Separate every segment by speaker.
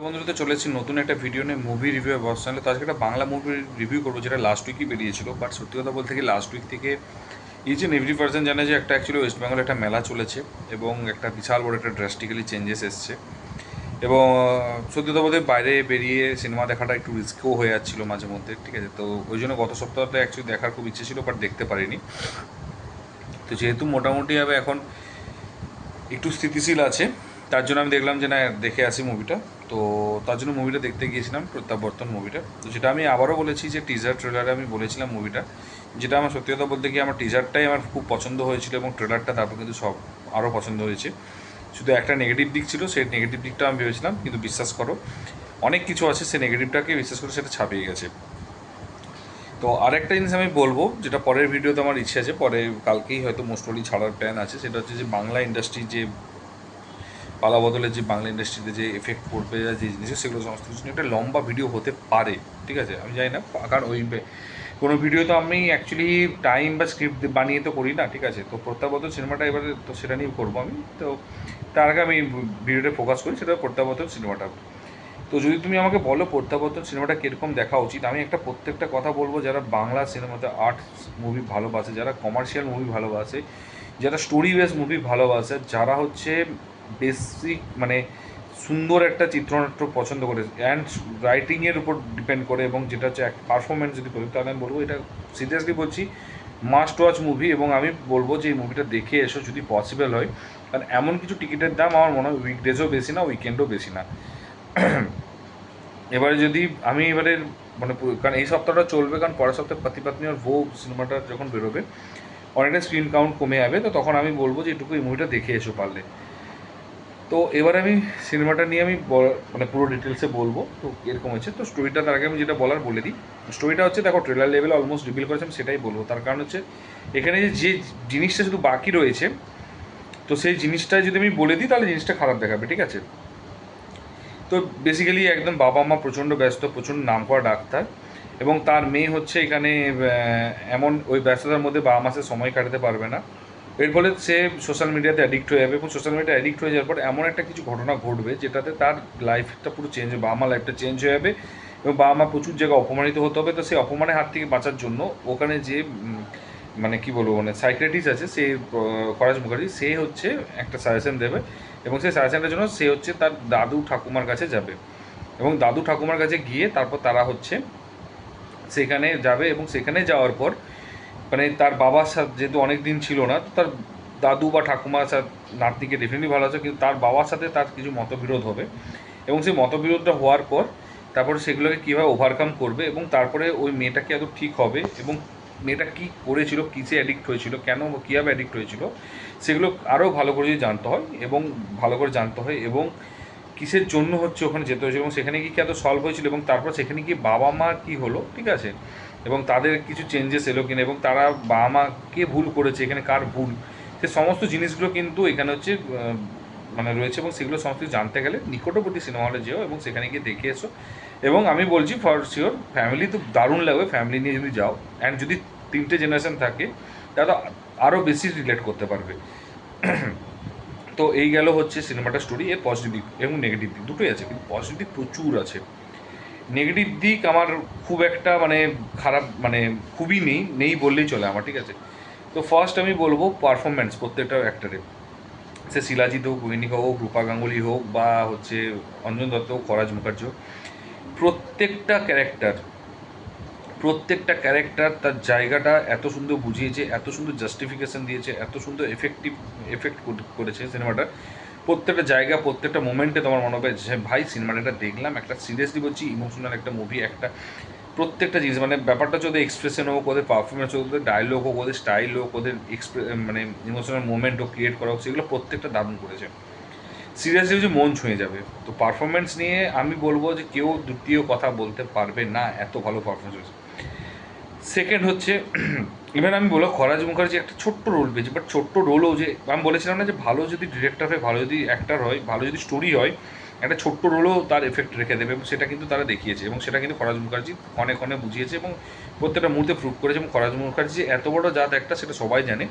Speaker 1: বন্ধুরা তো চলে এসেছি নতুন একটা ভিডিও নিয়ে মুভি রিভিউ বস চ্যানেলে। তো আজকে একটা বাংলা মুভি রিভিউ করবো যেটা লাস্ট উইকই বেরিয়েছিল। বাট সত্যি কথা বলতে কি লাস্ট উইক থেকে ইচ অ্যান্ড এভরি পার্সন জানে যে একটা অ্যাকচুয়ালি ওয়েস্ট বেঙ্গলে একটা মেলা চলেছে এবং একটা বিশাল বড় একটা ড্রাস্টিক্যালি চেঞ্জেস এসছে। এবং সত্যি কথা বলতে বাইরে বেরিয়ে সিনেমা দেখাটা একটু রিস্কও হয়ে যাচ্ছিলো মাঝে মধ্যে, ঠিক আছে। তো ওই জন্য গত সপ্তাহতে অ্যাকচুয়ালি দেখার খুব ইচ্ছে ছিল, বাট দেখতে পারিনি। তো যেহেতু মোটামুটি হবে এখন একটু স্থিতিশীল আছে, তার জন্য আমি দেখলাম যে না দেখে আসি মুভিটা। তো তার জন্য মুভিটা দেখতে গিয়েছিলাম, প্রত্যাবর্তন মুভিটা। তো যেটা আমি আবারও বলেছি যে টিজার ট্রেলারে আমি বলেছিলাম মুভিটা, যেটা আমার সত্যি কথা বলতে গিয়ে আমার টিজারটাই আমার খুব পছন্দ হয়েছিল এবং ট্রেলারটা তারপর কিন্তু সব আরও পছন্দ হয়েছে। শুধু একটা নেগেটিভ দিক ছিল, সেই নেগেটিভ দিকটা আমি ভেবেছিলাম, কিন্তু বিশ্বাস করো অনেক কিছু আছে সেই নেগেটিভটাকে বিশ্বাস করে সেটা ছাপিয়ে গেছে। তো আরেকটা জিনিস আমি বলবো, যেটা পরের ভিডিওতে আমার ইচ্ছে আছে, পরে কালকেই হয়তো মোস্টলি ছাড়ার প্ল্যান আছে, সেটা হচ্ছে যে বাংলা ইন্ডাস্ট্রি যে পালা বদলে যে বাংলা ইন্ডাস্ট্রিতে যে এফেক্ট পড়বে যে জিনিস, সেগুলো সমস্ত কিছু নিয়ে একটা লম্বা ভিডিও হতে পারে, ঠিক আছে। আমি জানি না, কারণ ওই কোনো ভিডিও তো আমি অ্যাকচুয়ালি টাইম বা স্ক্রিপ্ট বানিয়ে তো করি না, ঠিক আছে। তো প্রত্যাবর্তন সিনেমাটা এবারে তো সেটা নিয়ে করবো আমি। তো তার আগে আমি ভিডিওটা ফোকাস করি, সেটা প্রত্যাবর্তন সিনেমাটা। তো যদি তুমি আমাকে বলো প্রত্যাবর্তন সিনেমাটা কীরকম দেখা উচিত, আমি একটা প্রত্যেকটা কথা বলবো, যারা বাংলা সিনেমাতে আর্ট মুভি ভালোবাসে, যারা কমার্শিয়াল মুভি ভালোবাসে, যারা স্টোরি বেস মুভি ভালোবাসে, যারা হচ্ছে বেসিক মানে সুন্দর একটা চিত্রনাট্য পছন্দ করে অ্যান্ড রাইটিংয়ের উপর ডিপেন্ড করে, এবং যেটা হচ্ছে পারফরমেন্স যদি করি, তাহলে আমি বলবো এটা সিরিয়াসলি বলছি মাস্ট ওয়াচ মুভি। এবং আমি বলবো যে এই মুভিটা দেখে এসো যদি পসিবল হয়, কারণ এমন কিছু টিকিটের দাম আমার মনে হয় উইকডেজও বেশি না, উইকেন্ডও বেশি না। এবারে যদি আমি এবারে মানে কারণ এই সপ্তাহটা চলবে, কারণ পরের সপ্তাহে পতি পত্নী আর ভোগ সিনেমাটা যখন বেরোবে অনেকটা স্ক্রিন কাউন্ট কমে যাবে। তো তখন আমি বলবো যে এটুকু এই মুভিটা দেখে এসো পারলে। তো এবার আমি সিনেমাটা নিয়ে আমি মানে পুরো ডিটেলসে বলবো। তো এরকম হচ্ছে, তো স্টোরিটা তার আগে আমি যেটা বলার বলে দিই। স্টোরিটা হচ্ছে, দেখো ট্রেলার লেভেলে অলমোস্ট রিভিল করেছে, আমি সেটাই বলবো। তার কারণ হচ্ছে এখানে যে জিনিসটা শুধু বাকি রয়েছে, তো সেই জিনিসটা যদি আমি বলে দিই তাহলে জিনিসটা খারাপ দেখাবে, ঠিক আছে। তো বেসিক্যালি একদম বাবা মা প্রচণ্ড ব্যস্ত, প্রচণ্ড নাম করা ডাক্তার, এবং তার মেয়ে হচ্ছে এখানে এমন ওই ব্যস্ততার মধ্যে বাবা মাসে সময় কাটাতে পারবে না। এর ফলে সে সোশ্যাল মিডিয়াতে অ্যাডিক্ট হয়ে যাবে, এবং সোশ্যাল মিডিয়াতে অ্যাডিক্ট হয়ে যাওয়ার পর এমন একটা কিছু ঘটনা ঘটবে যেটাতে তার লাইফটা পুরো চেঞ্জ হবে, বাবা মা লাইফটা চেঞ্জ হয়ে যাবে, এবং বাবা মা প্রচুর জায়গায় অপমানিত হতে হবে। তো সেই অপমানের হাত থেকে বাঁচার জন্য ওখানে যে মানে কী বলবো, মানে সাইক্রেটিস্ট আছে, সে খরাজ মুখার্জি, সে হচ্ছে একটা সাজেশন দেবে, এবং সেই সাজেশনটার জন্য সে হচ্ছে তার দাদু ঠাকুমার কাছে যাবে, এবং দাদু ঠাকুমার কাছে গিয়ে তারপর তারা হচ্ছে সেখানে যাবে, এবং সেখানে যাওয়ার পর মানে তার বাবার সাথে যেহেতু অনেক দিন ছিল না, তো তার দাদু বা ঠাকুমার সাথে নাতনিকে ডেফিনেটলি ভালো আছে, কিন্তু তার বাবার সাথে তার কিছু মতবিরোধ হবে, এবং সেই মতবিরোধটা হওয়ার পর তারপরে সেগুলোকে কীভাবে ওভারকাম করবে, এবং তারপরে ওই মেয়েটা কি আদৌ ঠিক হবে, এবং মেয়েটা কী করেছিল, কিসে অ্যাডিক্ট হয়েছিল, কেন কীভাবে অ্যাডিক্ট হয়েছিল, সেগুলো আরও ভালো করে যদি জানতে হয়, এবং ভালো করে জানতে হয়, এবং কিসের জন্য হচ্ছে ওখানে যেতে হয়েছে, এবং সেখানে গিয়ে কী এত সলভ হয়েছিল, এবং তারপর সেখানে গিয়ে বাবা মা কী হলো, ঠিক আছে, এবং তাদের কিছু চেঞ্জেস এলো কিনা, এবং তারা বাবা মা কে ভুল করেছে, এখানে কার ভুল, সে সমস্ত জিনিসগুলো কিন্তু এখানে হচ্ছে মানে রয়েছে, এবং সেগুলো সমস্ত জানতে গেলে নিকটবর্তী সিনেমা হলে যেও, এবং সেখানে গিয়ে দেখে এসো। এবং আমি বলছি ফর শিওর ফ্যামিলি তো দারুণ লাগবে, ফ্যামিলি নিয়ে যদি যাও, অ্যান্ড যদি 3টে জেনারেশন থাকে তাহলে আরও বেশি রিলেট করতে পারবে। তো এই গেল হচ্ছে সিনেমাটার স্টোরি, এর পজিটিভ দিক এবং নেগেটিভ দিক দুটোই আছে, কিন্তু পজিটিভ দিক প্রচুর আছে। নেগেটিভ দিক আমার খুব একটা মানে খারাপ মানে খুবই নেই, নেই বললেই চলে আমার, ঠিক আছে। তো ফার্স্ট আমি বলবো পারফরমেন্স প্রত্যেকটা অ্যাক্টারের, সে শিলাজিৎ হোক, গৈনিকা হোক, রূপা গাঙ্গুলি হোক, বা হচ্ছে অঞ্জন দত্ত হোক, খরাজ মুখার্জি হোক, প্রত্যেকটা ক্যারেক্টার তার জায়গাটা এত সুন্দর বুঝিয়েছে, এত সুন্দর জাস্টিফিকেশান দিয়েছে, এত সুন্দর এফেক্ট করেছে সিনেমাটা। প্রত্যেকটা জায়গা, প্রত্যেকটা মোমেন্টে তোমার মনে হবে যে ভাই সিনেমাটা দেখলাম, একটা সিরিয়াসলি বলছি ইমোশনাল একটা মুভি, একটা প্রত্যেকটা জিনিস মানে ব্যাপারটা হচ্ছে ওদের এক্সপ্রেশন হোক, ওদের পারফরমেন্স হোক, ওদের ডায়লগ হোক, ওদের স্টাইল হোক, ওদের মানে ইমোশনাল মোমেন্ট হোক ক্রিয়েট করা হোক, সেগুলো প্রত্যেকটা দারুণ করেছে, সিরিয়াসলি হচ্ছে মন ছুঁয়ে যাবে। তো পারফরমেন্স নিয়ে আমি বলবো যে কেউ দ্বিতীয় কথা বলতে পারবে না, এত ভালো পারফরমেন্স হয়েছে। সেকেন্ড হচ্ছে ইভেন আমি বলবো খরাজ মুখার্জি একটা ছোট্ট রোল পেয়েছে, বাট ছোট্ট রোলও যে আমি বলেছিলাম না যে ভালো যদি ডিরেক্টর হয়, ভালো যদি অ্যাক্টার হয়, ভালো যদি স্টোরি হয়, একটা ছোট্ট রোলও তার এফেক্ট রেখে দেবে, এবং সেটা কিন্তু তারা দেখিয়েছে, এবং সেটা কিন্তু খরাজ মুখার্জি ক্ষণে ক্ষণে বুঝিয়েছে এবং প্রত্যেকটা মুহূর্তে প্রুভ করেছে। এবং খরাজ মুখার্জি এত বড় জাত একটা, সেটা সবাই জানে,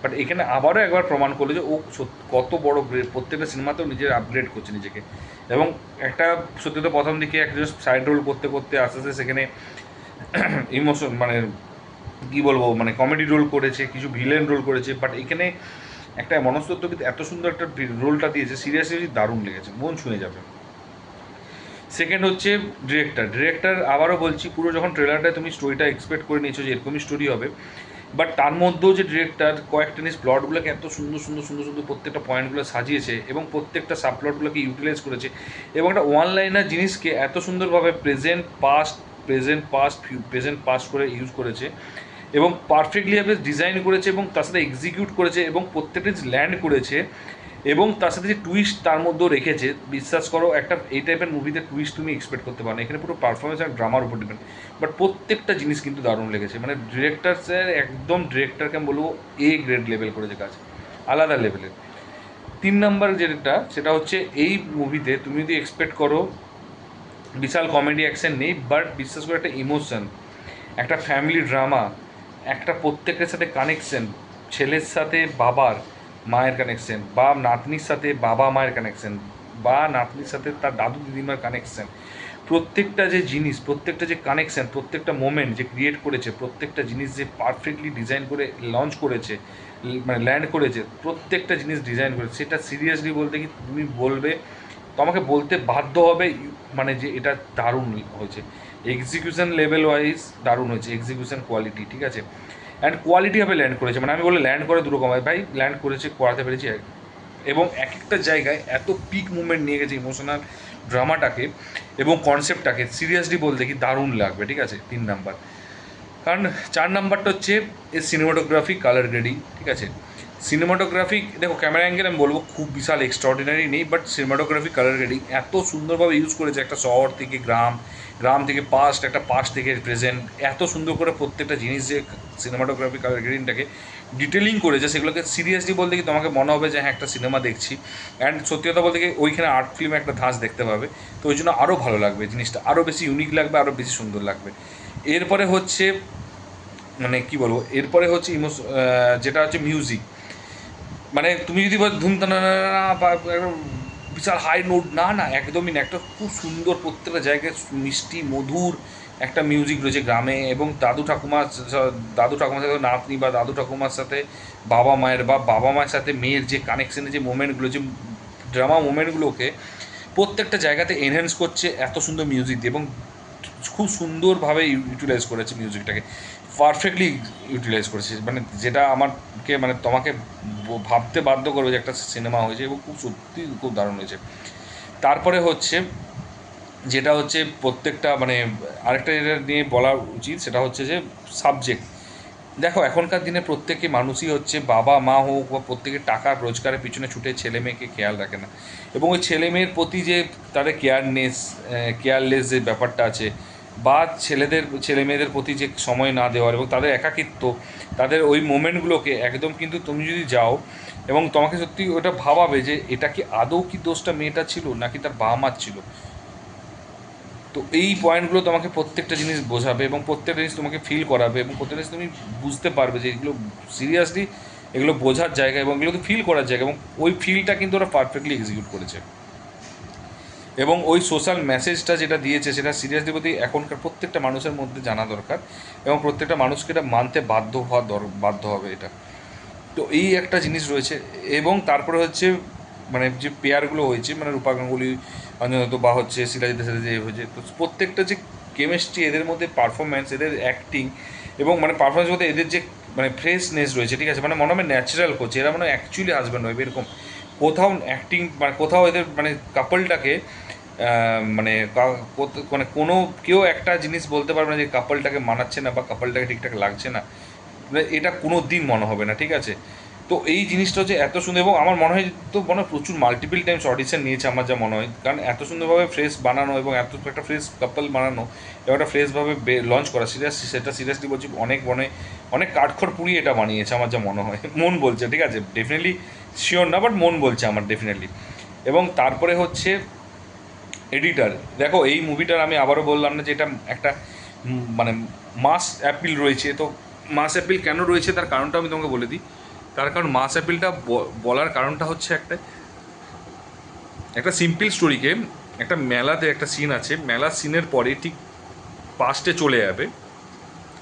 Speaker 1: বাট এখানে আবারও একবার প্রমাণ করলো যে ও কত বড় গ্রেড, প্রত্যেকটা সিনেমাতেও নিজের আপগ্রেড করছে নিজেকে। এবং একটা সত্যি তো প্রথম দিকে একজন সাইড রোল করতে করতে আস্তে আস্তে সেখানে ইমোশন মানে কী বলবো, মানে কমেডি রোল করেছে, কিছু ভিলেন রোল করেছে, বাট এখানে একটা মনস্তত্ত্ববিদ এত সুন্দর একটা রোলটা দিয়েছে, সিরিয়াসলি দারুণ লেগেছে, মন ছুঁয়ে যাবে। সেকেন্ড হচ্ছে ডিরেক্টর আবারও বলছি, পুরো যখন ট্রেলারটায় তুমি স্টোরিটা এক্সপেক্ট করে নিয়েছো যে এরকমই স্টোরি হবে, বাট তার মধ্যেও যে ডিরেক্টর কয়েকটা জিনিস প্লটগুলোকে এত সুন্দর সুন্দর সুন্দর সুন্দর প্রত্যেকটা পয়েন্টগুলো সাজিয়েছে এবং প্রত্যেকটা সাবপ্লটগুলোকে ইউটিলাইজ করেছে, এবং একটা ওয়ান লাইনার জিনিসকে এত সুন্দরভাবে প্রেজেন্ট পাস্ট করে ইউজ করেছে, এবং পারফেক্টলিভাবে ডিজাইন করেছে, এবং তার সাথে এক্সিকিউট করেছে, এবং প্রত্যেকটা ল্যান্ড করেছে, এবং তার সাথে যে টুইস্ট তার মধ্যেও রেখেছে। বিশ্বাস করো, একটা এই টাইপের মুভিতে টুইস্ট তুমি এক্সপেক্ট করতে পারো না, এখানে পুরো পারফরমেন্স আর ড্রামার উপর ডিপেন্ড, বাট প্রত্যেকটা জিনিস কিন্তু দারুণ লেগেছে। মানে ডিরেক্টরসের একদম, ডিরেক্টরকে আমি বলবো এ গ্রেড লেভেল করেছে কাজ, আলাদা লেভেলের। 3 নম্বর যেটা, সেটা হচ্ছে এই মুভিতে তুমি যদি এক্সপেক্ট করো বিশাল কমেডি অ্যাকশন নেই, বাট বিশ্বাস করে একটা ইমোশন, একটা ফ্যামিলি ড্রামা, একটা প্রত্যেকের সাথে কানেকশন, ছেলের সাথে বাবার মায়ের কানেকশন, বা নাতনির সাথে বাবা মায়ের কানেকশন, বা নাতনির সাথে তার দাদু দিদিমার কানেকশন, প্রত্যেকটা যে জিনিস, প্রত্যেকটা যে কানেকশন, প্রত্যেকটা মোমেন্ট যে ক্রিয়েট করেছে, প্রত্যেকটা জিনিস যে পারফেক্টলি ডিজাইন করে লঞ্চ করেছে, মানে ল্যান্ড করেছে, প্রত্যেকটা জিনিস ডিজাইন করেছে, সেটা সিরিয়াসলি বলতে কি তুমি বলবে, তো আমাকে বলতে বাধ্য হবে মানে যে এটা দারুণ হয়েছে, এক্সিকিউশন লেভেল ওয়াইজ দারুণ হয়েছে, এক্সিকিউশন কোয়ালিটি, ঠিক আছে, অ্যান্ড কোয়ালিটি হবে ল্যান্ড করেছে। মানে আমি বলে ল্যান্ড করে দুরকম হয় ভাই, ল্যান্ড করেছে, করাতে পেরেছি, এবং এক একটা জায়গায় এত পিক মুভমেন্ট নিয়ে গেছে ইমোশনাল ড্রামাটাকে এবং কনসেপ্টটাকে, সিরিয়াসলি বলতে কি দারুণ লাগবে, ঠিক আছে। 3 নাম্বার, কারণ 4 নাম্বারটা হচ্ছে এর সিনেমাটোগ্রাফি, কালার গ্রেডিং, ঠিক আছে। সিনেমাটোগ্রাফি দেখো, ক্যামেরা অ্যাঙ্গেল আমি বলবো খুব বিশাল এক্সট্রাঅর্ডিনারি নেই, বাট সিনেমাটোগ্রাফি, কালার গ্রেডিং এত সুন্দরভাবে ইউজ করেছে, একটা শহর থেকে গ্রাম, গ্রাম থেকে পাস্ট, একটা পাস্ট থেকে প্রেজেন্ট, এত সুন্দর করে প্রত্যেকটা জিনিস যে সিনেমাটোগ্রাফি, কালার গ্রেডিংটাকে ডিটেলিং করেছে, সেগুলোকে সিরিয়াসলি বলতে কি তোমাকে মনে হবে যে হ্যাঁ একটা সিনেমা দেখছি, অ্যান্ড সত্যি কথা বলতে কি ওইখানে আর্ট ফিল্মে একটা ধাঁচ দেখতে পাবে, তো ওই জন্য আরও ভালো লাগবে জিনিসটা, আরও বেশি ইউনিক লাগবে, আরও বেশি সুন্দর লাগবে। এরপরে হচ্ছে মানে কী বলবো, এরপরে হচ্ছে যেটা হচ্ছে মিউজিক, মানে তুমি যদি বল ধুমতানা বা একদম বিশাল হাই নোট, না না একদমই না, একটা খুব সুন্দর প্রত্যেকটা জায়গায় মিষ্টি মধুর একটা মিউজিক রয়েছে গ্রামে, এবং দাদু ঠাকুমার সাথে নাতনি, বা দাদু ঠাকুমার সাথে বাবা মায়ের, বা বাবা মায়ের সাথে মেয়ের যে কানেকশনের যে মোমেন্টগুলো, যে ড্রামা মোমেন্টগুলোকে প্রত্যেকটা জায়গাতে এনহ্যান্স করছে এত সুন্দর মিউজিক দিয়ে, এবং খুব সুন্দরভাবে ইউটিলাইজ করেছে মিউজিকটাকে, পারফেক্টলি ইউটিলাইজ করেছে, মানে যেটা আমাকে মানে তোমাকে ভাবতে বাধ্য করবে যে একটা সিনেমা হয়েছে, এবং খুব সত্যি খুব দারুণ হয়েছে। তারপরে হচ্ছে যেটা হচ্ছে প্রত্যেকটা মানে আরেকটা যেটা নিয়ে বলা উচিত, সেটা হচ্ছে যে সাবজেক্ট। দেখো এখনকার দিনে প্রত্যেকে মানুষই হচ্ছে, বাবা মা হোক বা প্রত্যেকে টাকার রোজগারের পিছনে ছুটে ছেলে মেয়েকে খেয়াল রাখে না, এবং ওই ছেলে মেয়ের প্রতি যে তাদের কেয়ারলেস যে ব্যাপারটা আছে, বা ছেলে মেয়েদের প্রতি যে সময় না দেওয়ার এবং তাদের একাকিত্ব, তাদের ওই মোমেন্টগুলোকে একদম, কিন্তু তুমি যদি যাও এবং তোমাকে সত্যি ওটা ভাবাবে যে এটা কি আদৌ কি দোষটা মেয়েটা ছিল নাকি তার বাবা মার ছিল। তো এই পয়েন্টগুলো তোমাকে প্রত্যেকটা জিনিস বোঝাবে, এবং প্রত্যেকটা জিনিস তোমাকে ফিল করাবে, এবং প্রত্যেকটা জিনিস তুমি বুঝতে পারবে যে এগুলো সিরিয়াসলি এগুলো বোঝার জায়গা, এবং এগুলো ফিল করার জায়গা, এবং ওই ফিলটা কিন্তু ওরা পারফেক্টলি এক্সিকিউট করেছে। এবং ওই সোশ্যাল মেসেজটা যেটা দিয়েছে, সেটা সিরিয়াসলি বলতে এখনকার প্রত্যেকটা মানুষের মধ্যে জানা দরকার, এবং প্রত্যেকটা মানুষকে এটা মানতে বাধ্য হবে এটা। তো এই একটা জিনিস রয়েছে। এবং তারপরে হচ্ছে মানে যে পেয়ারগুলো হয়েছে, মানে রূপা গাঙ্গুলি, অঞ্জন দত্ত, বা হচ্ছে শিলাজিতের সাথে যে হয়েছে, তো প্রত্যেকটা যে কেমিস্ট্রি, এদের মধ্যে পারফরমেন্স, এদের অ্যাক্টিং, এবং মানে পারফরমেন্স বলতে এদের যে মানে ফ্রেশনেস রয়েছে, ঠিক আছে, মানে মনে হবে ন্যাচারাল করছে, এরা মানে অ্যাকচুয়ালি হাজব্যান্ড ওয়াইফ এরকম। কোথাও অ্যাক্টিং মানে কোথাও এদের মানে কাপলটাকে মানে মানে কোনো কেউ একটা জিনিস বলতে পারবে না যে কাপলটাকে মানাচ্ছে না বা কাপলটাকে ঠিকঠাক লাগছে না, এটা কোনো দিন মনে হবে না, ঠিক আছে। তো এই জিনিসটা হচ্ছে এত সুন্দর, এবং আমার মনে হয় তো মনে হয় প্রচুর মাল্টিপল টাইমস অডিশন নিয়েছে আমার যা মনে হয়, কারণ এত সুন্দরভাবে ফ্রেশ বানানো, এবং এত একটা ফ্রেশ কাপল বানানো, এবং একটা ফ্রেশভাবে লঞ্চ করা, সেটা সিরিয়াসলি বলছি অনেক কাঠখড় পুড়িয়ে এটা বানিয়েছে আমার যা মনে হয়, মন বলছে, ঠিক আছে, ডেফিনেটলি শিওর না, বাট মন বলছে আমার ডেফিনেটলি। এবং তারপরে হচ্ছে এডিটার, দেখো এই মুভিটার আমি আবারও বললাম না যে এটা একটা মানে মাস অ্যাপিল রয়েছে। তো মাস অ্যাপিল কেন রয়েছে তার কারণটা আমি তোমাকে বলে দিই। তার কারণ মাস অ্যাপিলটা বলার কারণটা হচ্ছে একটা সিম্পল স্টোরিকে, একটা মেলাতে একটা সিন আছে, মেলার সিনের পরে ঠিক পাস্টে চলে যাবে,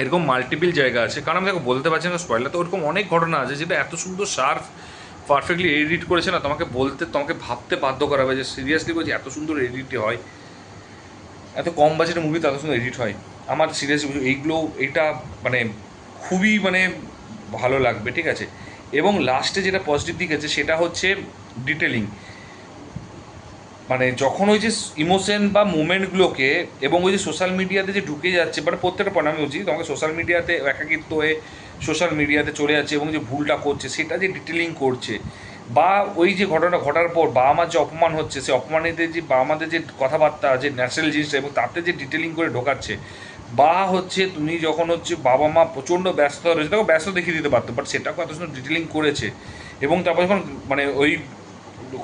Speaker 1: এরকম মাল্টিপল জায়গা আছে। কারণ আমি দেখো বলতে পারছি না স্পয়লার, তো ওরকম অনেক ঘটনা আছে যেটা এত সুন্দর শার্প পারফেক্টলি এডিট করেছে না, তোমাকে ভাবতে বাধ্য করাবে যে সিরিয়াসলি বলছি এত সুন্দর এডিট হয়, এত কম বাজেটের মুভি তো এত সুন্দর এডিট হয়। আমার সিরিয়াসলি এইগুলো, এটা মানে খুবই মানে ভালো লাগবে, ঠিক আছে। এবং লাস্টে যেটা পজিটিভ দিক আছে সেটা হচ্ছে ডিটেলিং, মানে যখন ওই যে ইমোশন বা মুমেন্টগুলোকে, এবং ওই যে সোশ্যাল মিডিয়াতে যে ঢুকে যাচ্ছে, মানে প্রত্যেকটা পয়েন্ট আমি বলছি তোমাকে, সোশ্যাল মিডিয়াতে একাকিত্ব হয়ে সোশ্যাল মিডিয়াতে চলে যাচ্ছে এবং যে ভুলটা করছে সেটা যে ডিটেলিং করছে, বা ওই যে ঘটনা ঘটার পর বাবা মার যে অপমান হচ্ছে, সে অপমানিতের যে বাবা মাদের যে কথাবার্তা, যে ন্যাচারাল জিনিসটা, এবং তাতে যে ডিটেলিং করে ঢোকাচ্ছে, বা হচ্ছে তুমি যখন হচ্ছে বাবা মা প্রচণ্ড ব্যস্ত রয়েছে, তাকে ব্যস্ত দেখিয়ে দিতে পারতো, বাট সেটাকে এত সুন্দর ডিটেলিং করেছে। এবং তারপর যখন মানে ওই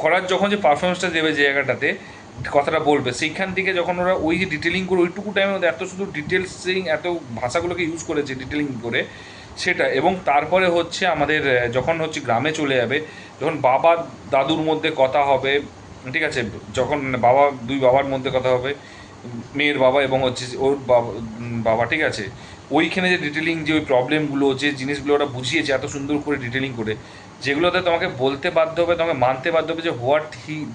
Speaker 1: করার যখন যে পারফরমেন্সটা দেবে যে জায়গাটাতে কথাটা বলবে, সেইখান থেকে যখন ওরা ওই যে ডিটেলিং করে ওইটুকু টাইমের মধ্যে এত শুধু ডিটেলসিং, এত ভাষাগুলোকে ইউজ করেছে ডিটেলিং করে সেটা। এবং তারপরে হচ্ছে আমাদের যখন হচ্ছে গ্রামে চলে যাবে, যখন বাবা দাদুর মধ্যে কথা হবে, ঠিক আছে, যখন দুই বাবার মধ্যে কথা হবে, মেয়ের বাবা এবং হচ্ছে ওর বাবা বাবা, ঠিক আছে, ওইখানে যে ডিটেলিং, যে ওই প্রবলেমগুলো, যে জিনিসগুলো ওরা বুঝিয়েছে এত সুন্দর করে ডিটেলিং করে, যেগুলোতে তোমাকে বলতে বাধ্য হবে, তোমাকে মানতে বাধ্য হবে যে what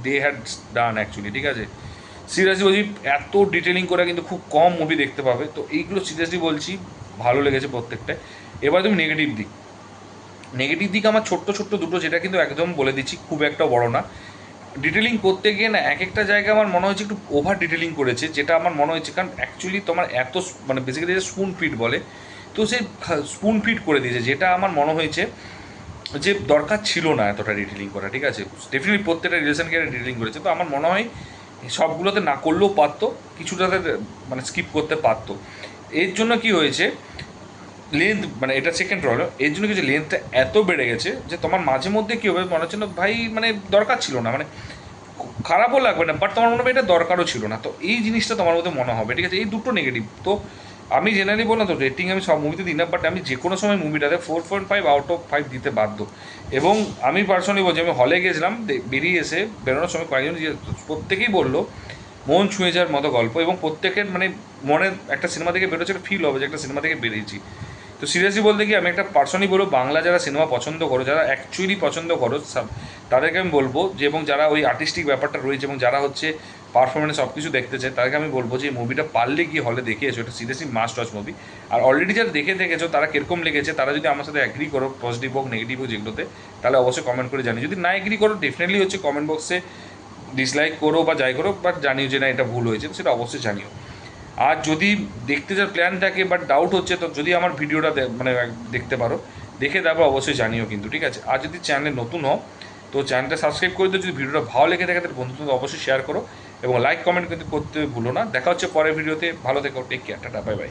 Speaker 1: they had done actually, ঠিক আছে। সিরিয়াসলি বলছি এত ডিটেলিং করে কিন্তু খুব কম মুভি দেখতে পাবে। তো এইগুলো সিরিয়াসলি বলছি ভালো লেগেছে প্রত্যেকটায়। এবার তুমি নেগেটিভ দিক আমার ছোট্ট ছোট্ট দুটো, যেটা কিন্তু একদম বলে দিচ্ছি খুব একটা বড় না। ডিটেলিং করতে গিয়ে না এক একটা জায়গায় আমার মনে হয়েছে একটু ওভার ডিটেলিং করেছে, যেটা আমার মনে হয়েছে, কারণ অ্যাকচুয়ালি তোমার এত মানে বেসিক্যালি যে স্পুন ফিট বলে, তো সে স্পুন ফিট করে দিয়েছে, যেটা আমার মনে হয়েছে যে দরকার ছিল না এতটা ডিটেলিং করা, ঠিক আছে। ডেফিনেটলি প্রত্যেকটা রিলেশনকে ডিটেলিং করেছে, তো আমার মনে হয় সবগুলোতে না করলেও পারতো, কিছুটাতে মানে স্কিপ করতে পারতো। এর জন্য কি হয়েছে, লেন্থ, মানে এটা সেকেন্ড প্রবলেম, এর জন্য কিছু লেন্থটা এত বেড়ে গেছে যে তোমার মাঝে মধ্যে কী হবে মনে হচ্ছে না ভাই, মানে দরকার ছিল না, মানে খারাপও লাগবে না, বাট তোমার মনে হবে এটা দরকারও ছিল না। তো এই জিনিসটা তোমার মধ্যে মনে হবে, ঠিক আছে। এই দুটো নেগেটিভ। তো আমি জেনারেলি বললাম তো রেটিং আমি সব মুভিতে দিই না, বাট আমি যে কোনো সময় মুভিটাতে 4.5 আউট অফ 5 দিতে বাধ্য। এবং আমি পার্সোনালি বলছি, আমি হলে গেছিলাম, বেরিয়ে এসে বেরোনোর সময় কয়েকজন প্রত্যেকেই বললো মন ছুঁয়ে যাওয়ার মতো গল্প, এবং প্রত্যেকের মানে মনে একটা সিনেমা থেকে বেরোচ্ছে একটা ফিল হবে যে একটা সিনেমা থেকে বেরিয়েছি। তো সিরিয়াসলি বলতে কি আমি একটা পার্সোনালি বলবো, বাংলা যারা সিনেমা পছন্দ করো, যারা অ্যাকচুয়ালি পছন্দ করো, তাদেরকে আমি বলবো যে, এবং যারা ওই আর্টিস্টিক ব্যাপারটা রয়েছে এবং যারা হচ্ছে পারফরমেন্স সব কিছু দেখতে চায়, তাদেরকে আমি বলবো যে এই মুভিটা পারলে গিয়ে হলে দেখে এসো, এটা সিরিয়াসলি মাস্ট ওয়াচ মুভি। আর অলরেডি যারা দেখে দেখেছো তারা কীরকম লেগেছে, তারা যদি আমার সাথে অ্যাগ্রি করো, পজিটিভ হোক নেগেটিভ হোক যেগুলোতে, তাহলে অবশ্যই কমেন্ট করে জানিও। যদি না এগ্রি করো ডেফিনেটলি হচ্ছে কমেন্ট বক্সে ডিসলাইক করো বা যাই করো, বাট জানিও যে না এটা ভুল হয়েছে, সেটা অবশ্যই জানিও। আর যদি দেখতে যাওয়ার প্ল্যান থাকে বাট ডাউট হচ্ছে, তো যদি আমার ভিডিওটা মানে দেখতে পারো, দেখে তারপর অবশ্যই জানিও কিন্তু, ঠিক আছে। আর যদি চ্যানেলে নতুন হও তো চ্যানেলটা সাবস্ক্রাইব করে দিও, যদি ভিডিওটা ভালো লেগে থাকে তাহলে বন্ধুদের অবশ্যই শেয়ার করো এবং লাইক কমেন্ট কিন্তু করতে ভুলো না। দেখা হচ্ছে পরের ভিডিওতে, ভালো থেকো, take care, tata, bye by.